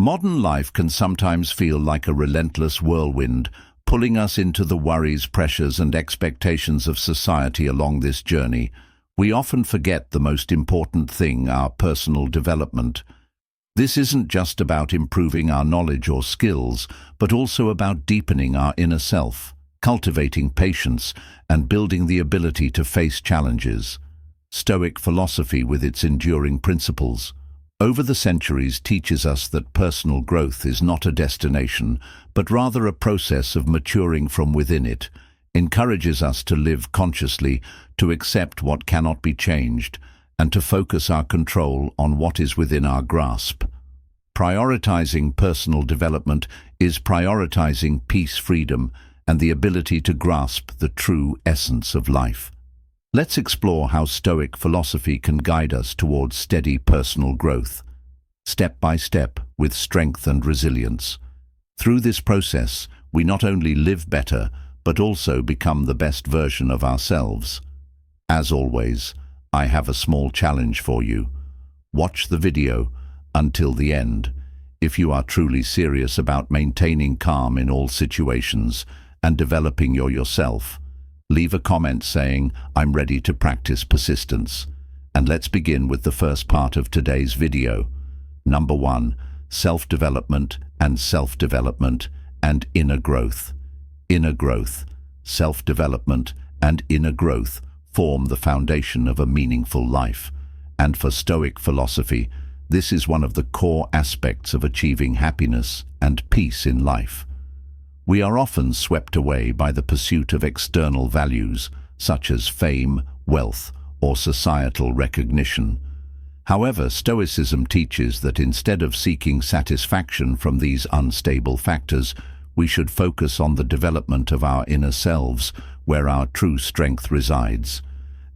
Modern life can sometimes feel like a relentless whirlwind, pulling us into the worries, pressures, and expectations of society along this journey. We often forget the most important thing, our personal development. This isn't just about improving our knowledge or skills, but also about deepening our inner self, cultivating patience, and building the ability to face challenges. Stoic philosophy, with its enduring principles, over the centuries teaches us that personal growth is not a destination, but rather a process of maturing from within it, encourages us to live consciously, to accept what cannot be changed, and to focus our control on what is within our grasp. Prioritizing personal development is prioritizing peace, freedom, and the ability to grasp the true essence of life. Let's explore how Stoic philosophy can guide us towards steady personal growth, step by step, with strength and resilience. Through this process, we not only live better, but also become the best version of ourselves. As always, I have a small challenge for you. Watch the video until the end. If you are truly serious about maintaining calm in all situations and developing yourself, leave a comment saying, "I'm ready to practice persistence." And let's begin with the first part of today's video. Number 1, self-development and inner growth. Inner growth, self-development, and inner growth form the foundation of a meaningful life. And for Stoic philosophy, this is one of the core aspects of achieving happiness and peace in life. We are often swept away by the pursuit of external values, such as fame, wealth, or societal recognition. However, Stoicism teaches that instead of seeking satisfaction from these unstable factors, we should focus on the development of our inner selves, where our true strength resides.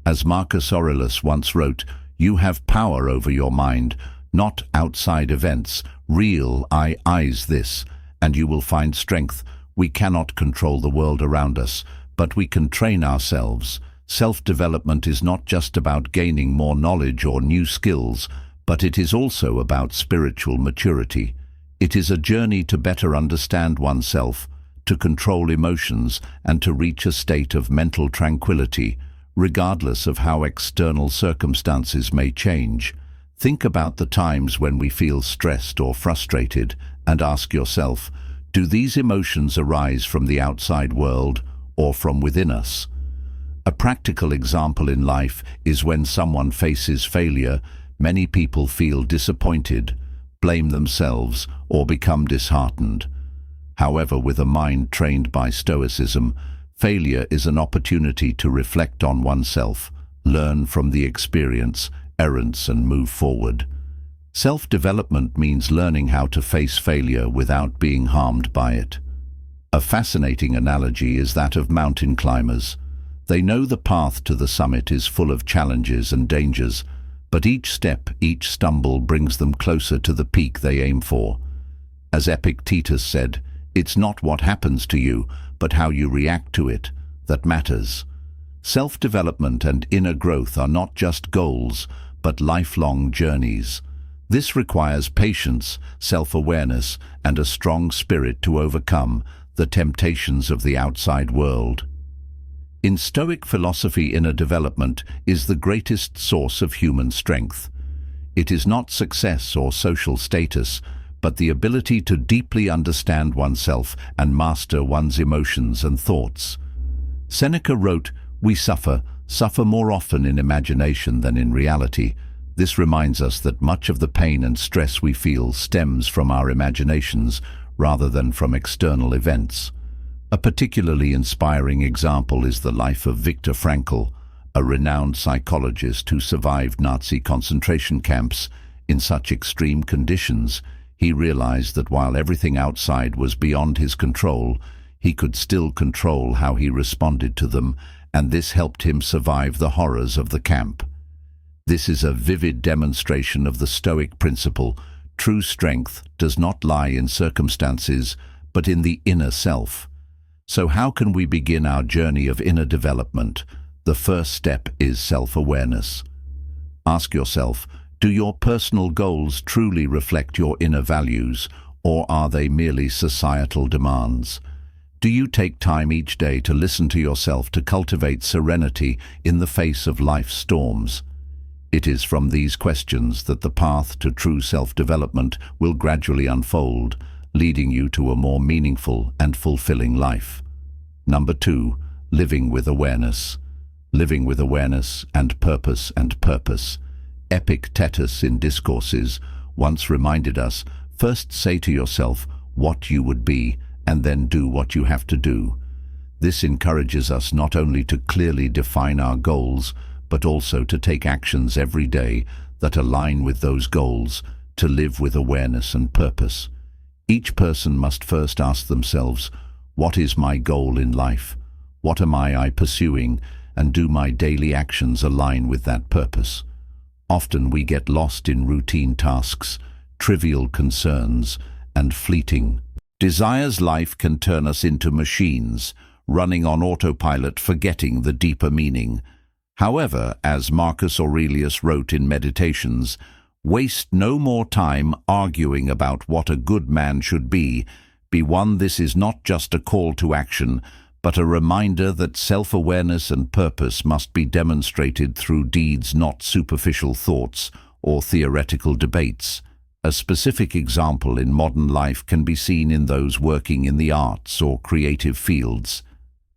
As Marcus Aurelius once wrote, "You have power over your mind, not outside events. Realize this, and you will find strength. We cannot control the world around us, but we can train ourselves." Self-development is not just about gaining more knowledge or new skills, but it is also about spiritual maturity. It is a journey to better understand oneself, to control emotions, and to reach a state of mental tranquility, regardless of how external circumstances may change. Think about the times when we feel stressed or frustrated, and ask yourself, do these emotions arise from the outside world or from within us? A practical example in life is when someone faces failure. Many people feel disappointed, blame themselves, or become disheartened. However, with a mind trained by Stoicism, failure is an opportunity to reflect on oneself, learn from the experience, errors, and move forward. Self-development means learning how to face failure without being harmed by it. A fascinating analogy is that of mountain climbers. They know the path to the summit is full of challenges and dangers, but each step, each stumble brings them closer to the peak they aim for. As Epictetus said, "It's not what happens to you, but how you react to it, that matters." Self-development and inner growth are not just goals, but lifelong journeys. This requires patience, self-awareness, and a strong spirit to overcome the temptations of the outside world. In Stoic philosophy, inner development is the greatest source of human strength. It is not success or social status, but the ability to deeply understand oneself and master one's emotions and thoughts. Seneca wrote, "We suffer more often in imagination than in reality." This reminds us that much of the pain and stress we feel stems from our imaginations rather than from external events. A particularly inspiring example is the life of Viktor Frankl, a renowned psychologist who survived Nazi concentration camps. In such extreme conditions, he realized that while everything outside was beyond his control, he could still control how he responded to them, and this helped him survive the horrors of the camp. This is a vivid demonstration of the Stoic principle. True strength does not lie in circumstances, but in the inner self. So how can we begin our journey of inner development? The first step is self-awareness. Ask yourself, Do your personal goals truly reflect your inner values, or are they merely societal demands? Do you take time each day to listen to yourself, to cultivate serenity in the face of life's storms? It is from these questions that the path to true self-development will gradually unfold, leading you to a more meaningful and fulfilling life. Number 2, living with awareness. Living with awareness and purpose and purpose. Epictetus in Discourses once reminded us, first say to yourself what you would be, and then do what you have to do. This encourages us not only to clearly define our goals, but also to take actions every day that align with those goals, to live with awareness and purpose. Each person must first ask themselves, what is my goal in life? What am I pursuing? And do my daily actions align with that purpose? Often we get lost in routine tasks, trivial concerns, and fleeting desires. Life can turn us into machines, running on autopilot, forgetting the deeper meaning. However, as Marcus Aurelius wrote in Meditations, waste no more time arguing about what a good man should be. Be one. This is not just a call to action, but a reminder that self-awareness and purpose must be demonstrated through deeds, not superficial thoughts or theoretical debates. A specific example in modern life can be seen in those working in the arts or creative fields.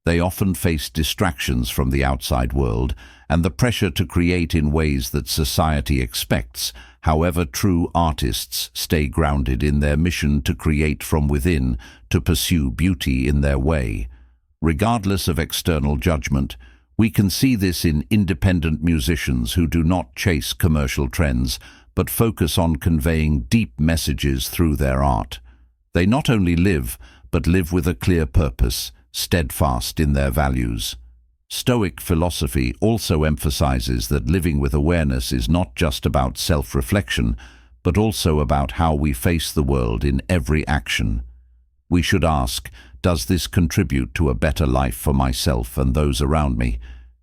They often face distractions from the outside world and the pressure to create in ways that society expects. However, true artists stay grounded in their mission to create from within, to pursue beauty in their way. Regardless of external judgment, we can see this in independent musicians who do not chase commercial trends, but focus on conveying deep messages through their art. They not only live, but live with a clear purpose, steadfast in their values. Stoic philosophy also emphasizes that living with awareness is not just about self-reflection, but also about how we face the world in every action. We should ask, does this contribute to a better life for myself and those around me?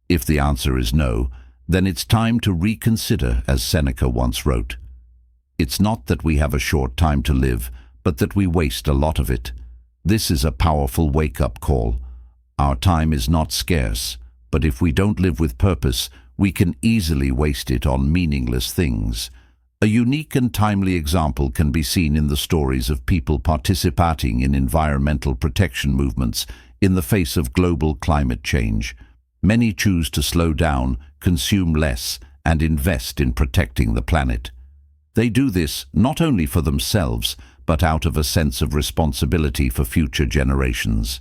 If the answer is no, then it's time to reconsider, as Seneca once wrote. It's not that we have a short time to live, but that we waste a lot of it. This is a powerful wake-up call. Our time is not scarce, but if we don't live with purpose, we can easily waste it on meaningless things. A unique and timely example can be seen in the stories of people participating in environmental protection movements in the face of global climate change. Many choose to slow down, consume less, and invest in protecting the planet. They do this not only for themselves, but out of a sense of responsibility for future generations.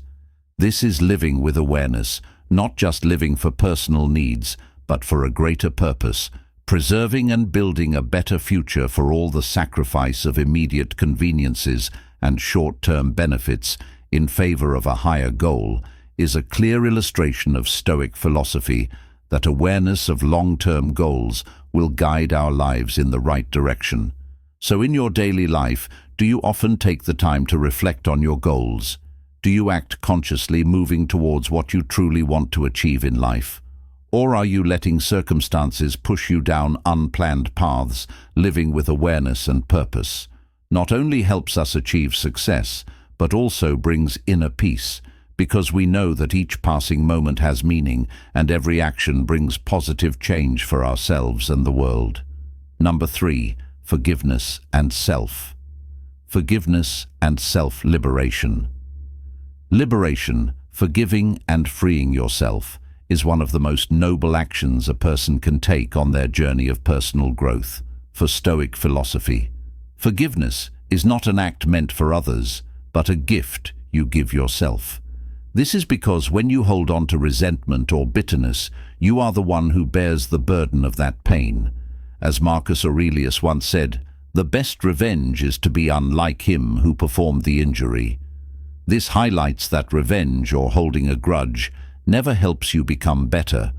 This is living with awareness, not just living for personal needs, but for a greater purpose, preserving and building a better future for all the sacrifice of immediate conveniences and short-term benefits in favor of a higher goal, is a clear illustration of Stoic philosophy that awareness of long-term goals will guide our lives in the right direction. So in your daily life, do you often take the time to reflect on your goals? Do you act consciously, moving towards what you truly want to achieve in life? Or are you letting circumstances push you down unplanned paths? Living with awareness and purpose not only helps us achieve success, but also brings inner peace, because we know that each passing moment has meaning and every action brings positive change for ourselves and the world. Number 3, forgiveness and self. Forgiveness and self-liberation. Liberation, forgiving and freeing yourself, is one of the most noble actions a person can take on their journey of personal growth. For Stoic philosophy, forgiveness is not an act meant for others, but a gift you give yourself. This is because when you hold on to resentment or bitterness, you are the one who bears the burden of that pain. As Marcus Aurelius once said, "The best revenge is to be unlike him who performed the injury." This highlights that revenge, or holding a grudge, never helps you become better.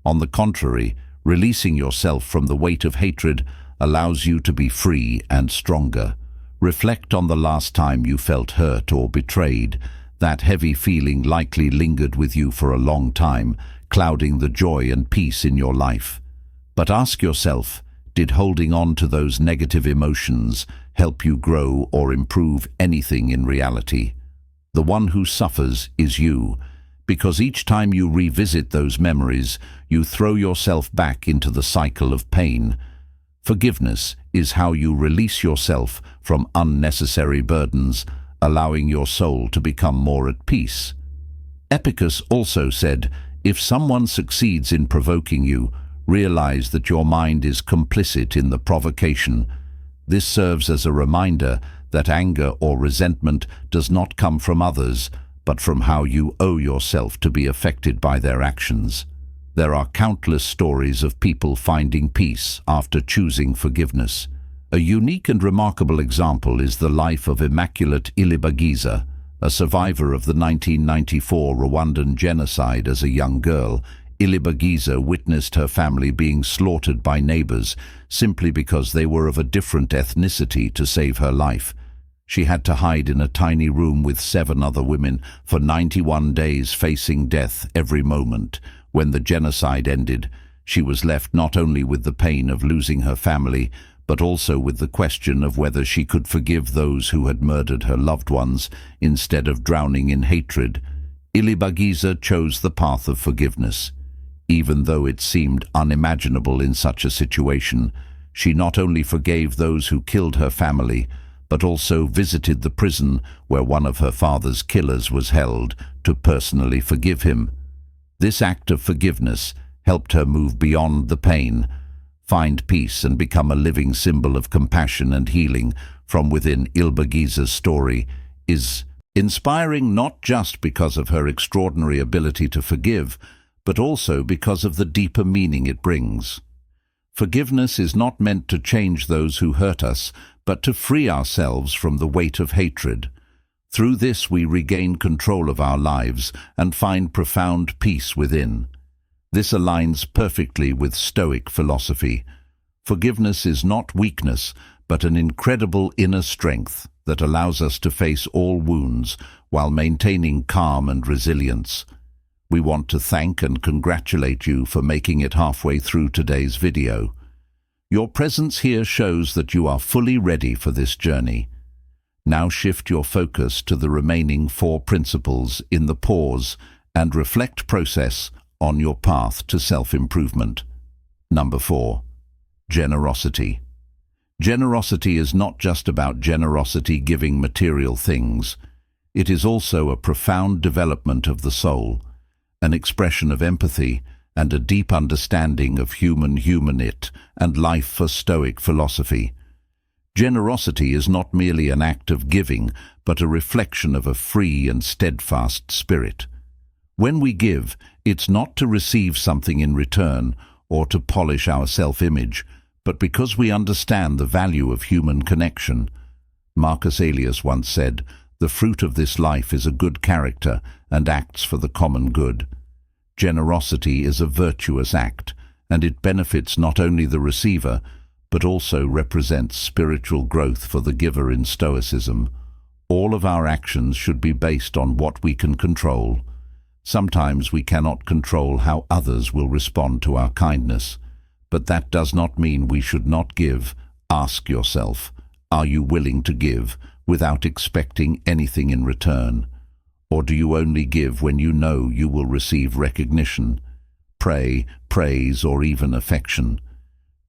On the contrary, releasing yourself from the weight of hatred allows you to be free and stronger. Reflect on the last time you felt hurt or betrayed. That heavy feeling likely lingered with you for a long time, clouding the joy and peace in your life. But ask yourself, Did holding on to those negative emotions help you grow or improve anything in reality? The one who suffers is you, because each time you revisit those memories, you throw yourself back into the cycle of pain. Forgiveness is how you release yourself from unnecessary burdens, allowing your soul to become more at peace. Epictetus also said, if someone succeeds in provoking you, realize that your mind is complicit in the provocation. This serves as a reminder that anger or resentment does not come from others, but from how you owe yourself to be affected by their actions. There are countless stories of people finding peace after choosing forgiveness. A unique and remarkable example is the life of Immaculate Ilibagiza, a survivor of the 1994 Rwandan genocide. As a young girl, Ilibagiza witnessed her family being slaughtered by neighbors simply because they were of a different ethnicity to save her life. She had to hide in a tiny room with 7 other women for 91 days, facing death every moment. When the genocide ended, she was left not only with the pain of losing her family, but also with the question of whether she could forgive those who had murdered her loved ones instead of drowning in hatred. Ilibagiza chose the path of forgiveness. Even though it seemed unimaginable in such a situation, she not only forgave those who killed her family, but also visited the prison where one of her father's killers was held to personally forgive him. This act of forgiveness helped her move beyond the pain, find peace, and become a living symbol of compassion and healing from within. Ilibagiza's story is inspiring not just because of her extraordinary ability to forgive, but also because of the deeper meaning it brings. Forgiveness is not meant to change those who hurt us, but to free ourselves from the weight of hatred. Through this we regain control of our lives and find profound peace within. This aligns perfectly with Stoic philosophy. Forgiveness is not weakness, but an incredible inner strength that allows us to face all wounds while maintaining calm and resilience. We want to thank and congratulate you for making it halfway through today's video. Your presence here shows that you are fully ready for this journey. Now shift your focus to the remaining 4 principles in the pause and reflect process on your path to self-improvement. Number 4. Generosity. Generosity is not just about generosity giving material things. It is also a profound development of the soul, an expression of empathy, and a deep understanding of human-it and life for Stoic philosophy. Generosity is not merely an act of giving, but a reflection of a free and steadfast spirit. When we give, it's not to receive something in return or to polish our self-image, but because we understand the value of human connection. Marcus Aurelius once said, "The fruit of this life is a good character and acts for the common good." Generosity is a virtuous act, and it benefits not only the receiver, but also represents spiritual growth for the giver. In Stoicism, all of our actions should be based on what we can control. Sometimes we cannot control how others will respond to our kindness, but that does not mean we should not give. Ask yourself, are you willing to give without expecting anything in return? Or do you only give when you know you will receive recognition, praise, or even affection?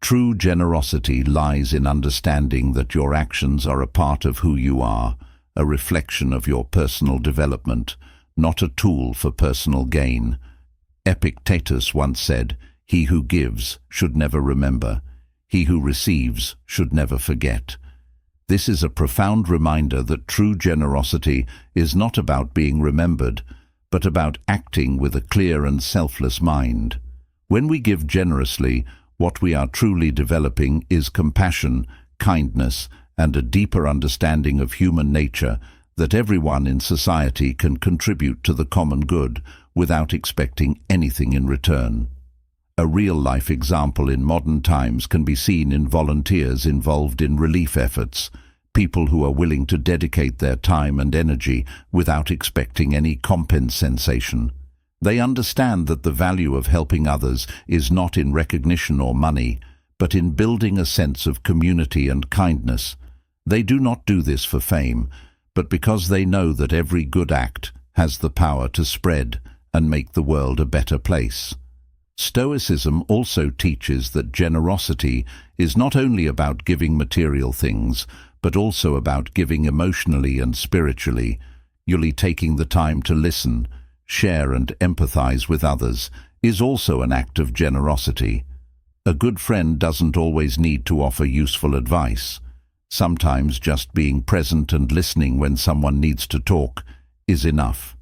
True generosity lies in understanding that your actions are a part of who you are, a reflection of your personal development, not a tool for personal gain. Epictetus once said, "He who gives should never remember. He who receives should never forget." This is a profound reminder that true generosity is not about being remembered, but about acting with a clear and selfless mind. When we give generously, what we are truly developing is compassion, kindness, and a deeper understanding of human nature, that everyone in society can contribute to the common good without expecting anything in return. A real-life example in modern times can be seen in volunteers involved in relief efforts, people who are willing to dedicate their time and energy without expecting any compensation. They understand that the value of helping others is not in recognition or money, but in building a sense of community and kindness. They do not do this for fame, but because they know that every good act has the power to spread and make the world a better place. Stoicism also teaches that generosity is not only about giving material things, but also about giving emotionally and spiritually. You're taking the time to listen, share and empathize with others is also an act of generosity. A good friend doesn't always need to offer useful advice. Sometimes just being present and listening when someone needs to talk is enough.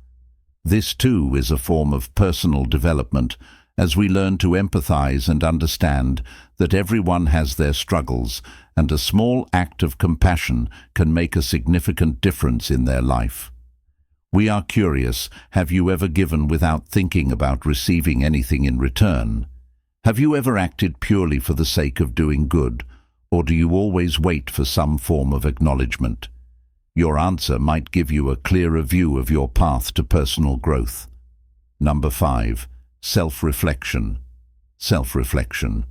This too is a form of personal development, as we learn to empathize and understand that everyone has their struggles, and a small act of compassion can make a significant difference in their life. We are curious, have you ever given without thinking about receiving anything in return? Have you ever acted purely for the sake of doing good, or do you always wait for some form of acknowledgement? Your answer might give you a clearer view of your path to personal growth. Number 5. Self-reflection. Self-reflection.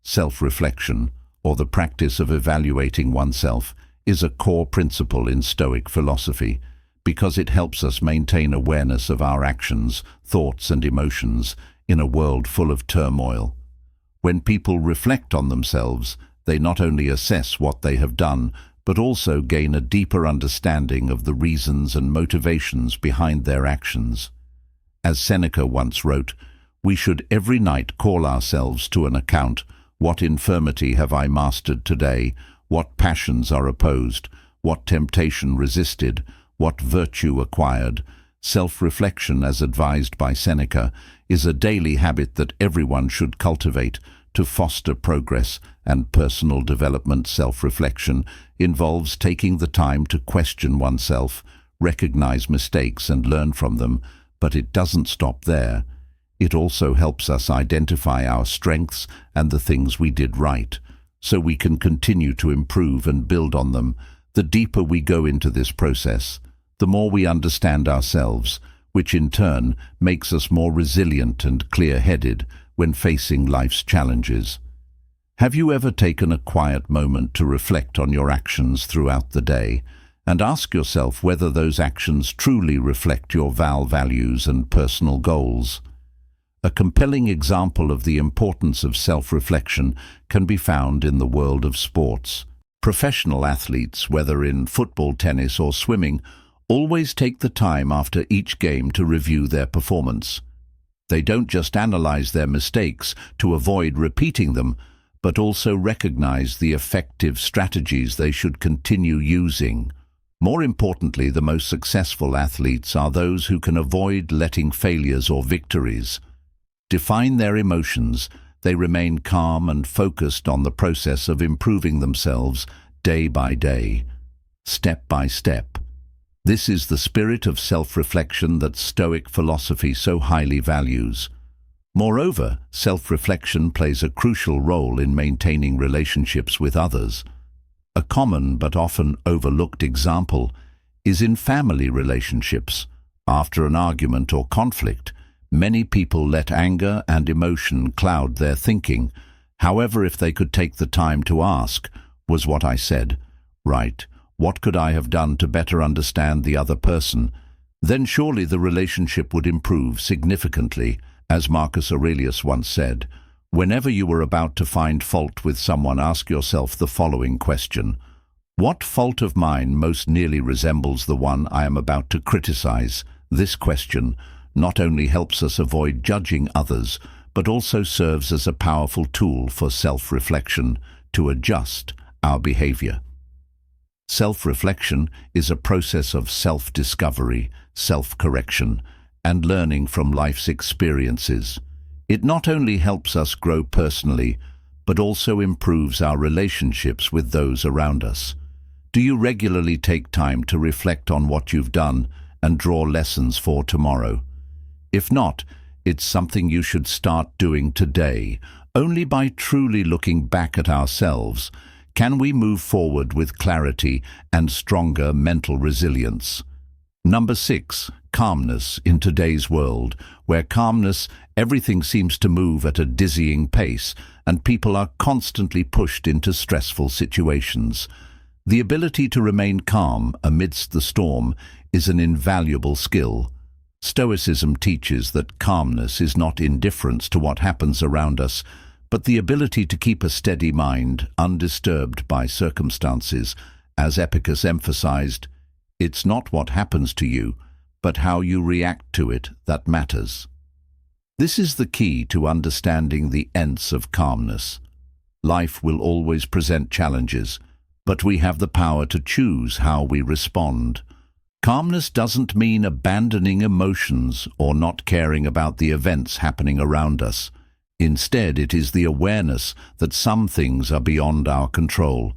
Self-reflection, or the practice of evaluating oneself, is a core principle in Stoic philosophy because it helps us maintain awareness of our actions, thoughts and emotions in a world full of turmoil. When people reflect on themselves, they not only assess what they have done, but also gain a deeper understanding of the reasons and motivations behind their actions. As Seneca once wrote, "We should every night call ourselves to an account. What infirmity have I mastered today? What passions are opposed? What temptation resisted? What virtue acquired?" Self-reflection, as advised by Seneca, is a daily habit that everyone should cultivate to foster progress and personal development. Self-reflection involves taking the time to question oneself, recognize mistakes and learn from them, but it doesn't stop there. It also helps us identify our strengths and the things we did right, so we can continue to improve and build on them. The deeper we go into this process, the more we understand ourselves, which in turn makes us more resilient and clear-headed when facing life's challenges. Have you ever taken a quiet moment to reflect on your actions throughout the day and ask yourself whether those actions truly reflect your values and personal goals? A compelling example of the importance of self-reflection can be found in the world of sports. Professional athletes, whether in football, tennis or swimming, always take the time after each game to review their performance. They don't just analyze their mistakes to avoid repeating them, but also recognize the effective strategies they should continue using. More importantly, the most successful athletes are those who can avoid letting failures or victories define their emotions. They remain calm and focused on the process of improving themselves day by day, step by step. This is the spirit of self-reflection that Stoic philosophy so highly values. Moreover, self-reflection plays a crucial role in maintaining relationships with others. A common but often overlooked example is in family relationships. After an argument or conflict, many people let anger and emotion cloud their thinking. However, if they could take the time to ask, "Was what I said right? What could I have done to better understand the other person?" then surely the relationship would improve significantly. As Marcus Aurelius once said, whenever you are about to find fault with someone, ask yourself the following question: what fault of mine most nearly resembles the one I am about to criticize? This question not only helps us avoid judging others, but also serves as a powerful tool for self-reflection to adjust our behavior. Self-reflection is a process of self-discovery, self-correction, and learning from life's experiences. It not only helps us grow personally, but also improves our relationships with those around us. Do you regularly take time to reflect on what you've done and draw lessons for tomorrow? If not, it's something you should start doing today. Only by truly looking back at ourselves can we move forward with clarity and stronger mental resilience. Number 6. Calmness. In today's world, where everything seems to move at a dizzying pace, and people are constantly pushed into stressful situations. The ability to remain calm amidst the storm is an invaluable skill. Stoicism teaches that calmness is not indifference to what happens around us, but the ability to keep a steady mind, undisturbed by circumstances. As Epictetus emphasized, it's not what happens to you, but how you react to it that matters. This is the key to understanding the ends of calmness. Life will always present challenges, but we have the power to choose how we respond. Calmness doesn't mean abandoning emotions or not caring about the events happening around us. Instead, it is the awareness that some things are beyond our control,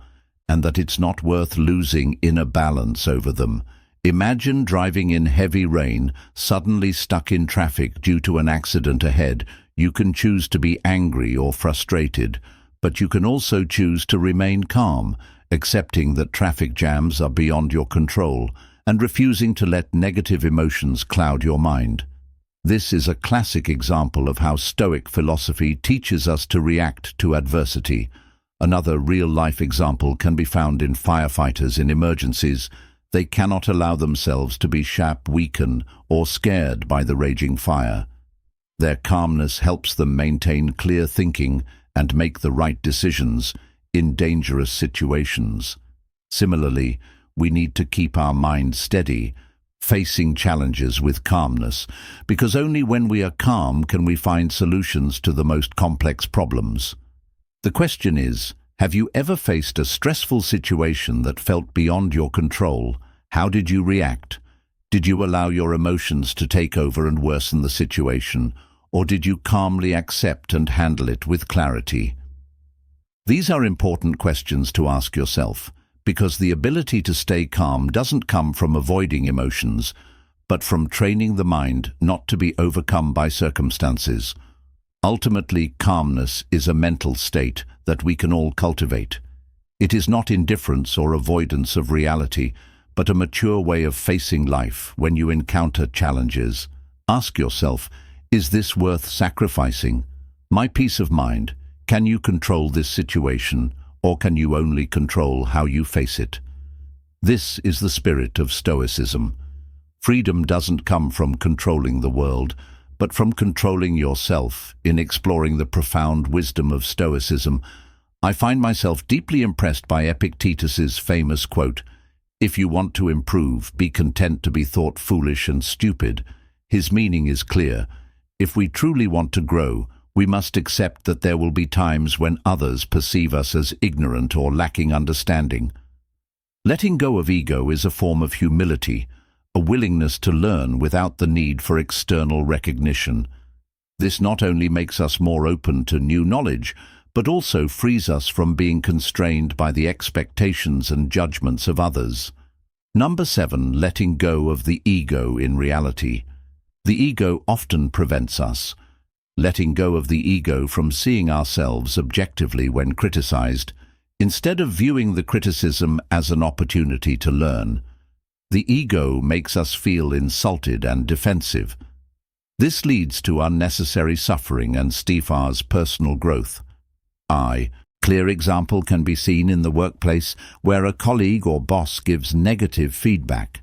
and that it's not worth losing inner balance over them. Imagine driving in heavy rain, suddenly stuck in traffic due to an accident ahead. You can choose to be angry or frustrated, but you can also choose to remain calm, accepting that traffic jams are beyond your control, and refusing to let negative emotions cloud your mind. This is a classic example of how Stoic philosophy teaches us to react to adversity. Another real-life example can be found in firefighters in emergencies. They cannot allow themselves to be weakened or scared by the raging fire. Their calmness helps them maintain clear thinking and make the right decisions in dangerous situations. Similarly, we need to keep our mind steady, facing challenges with calmness, because only when we are calm can we find solutions to the most complex problems. The question is, have you ever faced a stressful situation that felt beyond your control? How did you react? Did you allow your emotions to take over and worsen the situation, or did you calmly accept and handle it with clarity? These are important questions to ask yourself, because the ability to stay calm doesn't come from avoiding emotions, but from training the mind not to be overcome by circumstances. Ultimately, calmness is a mental state that we can all cultivate. It is not indifference or avoidance of reality, but a mature way of facing life when you encounter challenges. Ask yourself, is this worth sacrificing? My peace of mind, can you control this situation, or can you only control how you face it? This is the spirit of Stoicism. Freedom doesn't come from controlling the world, but from controlling yourself. In exploring the profound wisdom of Stoicism, I find myself deeply impressed by Epictetus's famous quote, "If you want to improve, be content to be thought foolish and stupid." His meaning is clear. If we truly want to grow, we must accept that there will be times when others perceive us as ignorant or lacking understanding. Letting go of ego is a form of humility, a willingness to learn without the need for external recognition. This not only makes us more open to new knowledge, but also frees us from being constrained by the expectations and judgments of others. Number 7, letting go of the ego in reality. The ego often prevents us. Letting go of the ego from seeing ourselves objectively when criticized, instead of viewing the criticism as an opportunity to learn. The ego makes us feel insulted and defensive. This leads to unnecessary suffering and stifles personal growth. Clear example can be seen in the workplace where a colleague or boss gives negative feedback.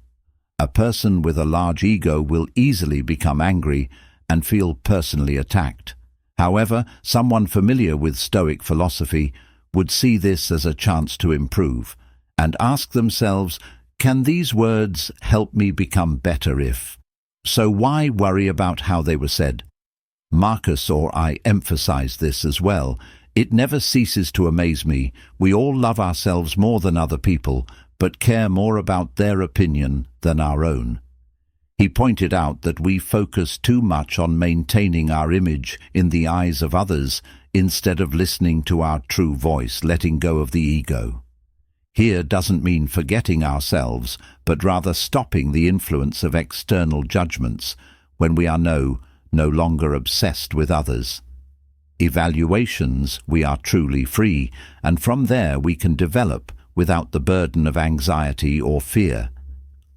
A person with a large ego will easily become angry and feel personally attacked. However, someone familiar with Stoic philosophy would see this as a chance to improve and ask themselves, can these words help me become better if? So why worry about how they were said? Marcus Aurelius emphasized this as well. It never ceases to amaze me. We all love ourselves more than other people, but care more about their opinion than our own. He pointed out that we focus too much on maintaining our image in the eyes of others instead of listening to our true voice, letting go of the ego. Here doesn't mean forgetting ourselves, but rather stopping the influence of external judgments when we are no longer obsessed with others. Evaluations, we are truly free, and from there we can develop without the burden of anxiety or fear.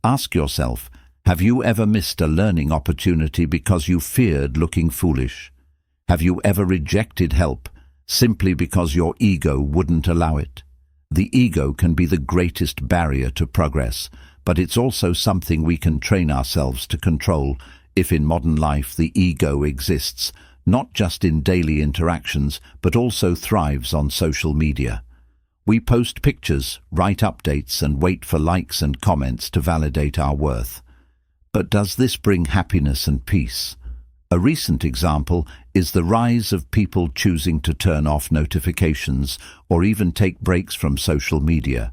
Ask yourself, have you ever missed a learning opportunity because you feared looking foolish? Have you ever rejected help simply because your ego wouldn't allow it. The ego can be the greatest barrier to progress, but it's also something we can train ourselves to control if in modern life the ego exists, not just in daily interactions, but also thrives on social media. We post pictures, write updates, and wait for likes and comments to validate our worth. But does this bring happiness and peace? A recent example is the rise of people choosing to turn off notifications or even take breaks from social media.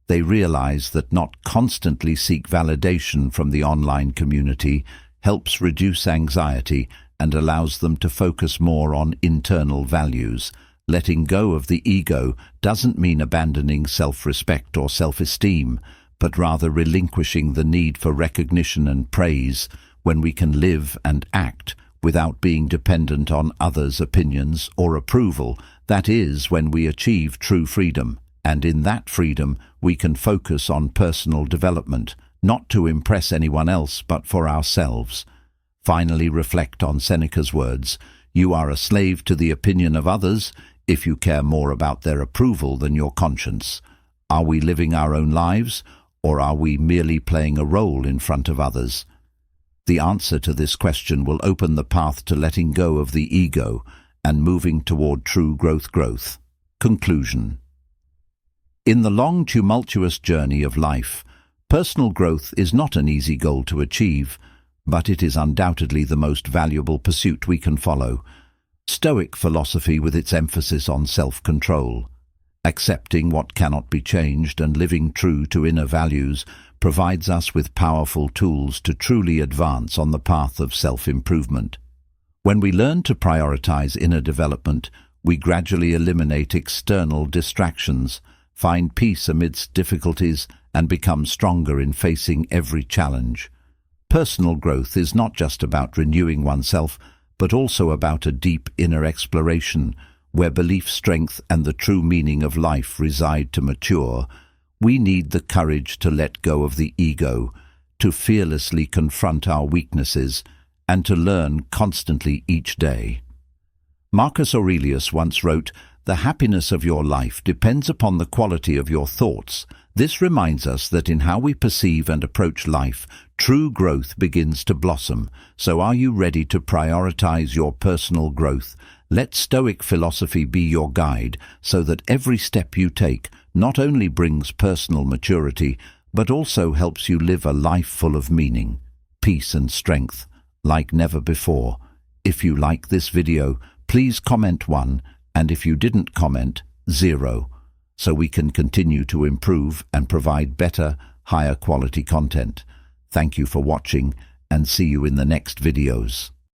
They realize that not constantly seek validation from the online community helps reduce anxiety and allows them to focus more on internal values. Letting go of the ego doesn't mean abandoning self-respect or self-esteem, but rather relinquishing the need for recognition and praise when we can live and act without being dependent on others' opinions or approval. That is when we achieve true freedom, and in that freedom we can focus on personal development, not to impress anyone else but for ourselves. Finally, reflect on Seneca's words, "You are a slave to the opinion of others if you care more about their approval than your conscience." Are we living our own lives, or are we merely playing a role in front of others? The answer to this question will open the path to letting go of the ego and moving toward true growth. Conclusion. In the long, tumultuous journey of life, personal growth is not an easy goal to achieve, but it is undoubtedly the most valuable pursuit we can follow. Stoic philosophy, with its emphasis on self-control, accepting what cannot be changed and living true to inner values, provides us with powerful tools to truly advance on the path of self-improvement. When we learn to prioritize inner development, we gradually eliminate external distractions, find peace amidst difficulties, and become stronger in facing every challenge. Personal growth is not just about renewing oneself, but also about a deep inner exploration, where belief strength and the true meaning of life reside to mature. We need the courage to let go of the ego, to fearlessly confront our weaknesses, and to learn constantly each day. Marcus Aurelius once wrote, "The happiness of your life depends upon the quality of your thoughts." This reminds us that in how we perceive and approach life, true growth begins to blossom. So are you ready to prioritize your personal growth? Let Stoic philosophy be your guide, so that every step you take not only brings personal maturity, but also helps you live a life full of meaning, peace and strength, like never before. If you like this video, please comment 1, and if you didn't comment, 0, so we can continue to improve and provide better, higher quality content. Thank you for watching, and see you in the next videos.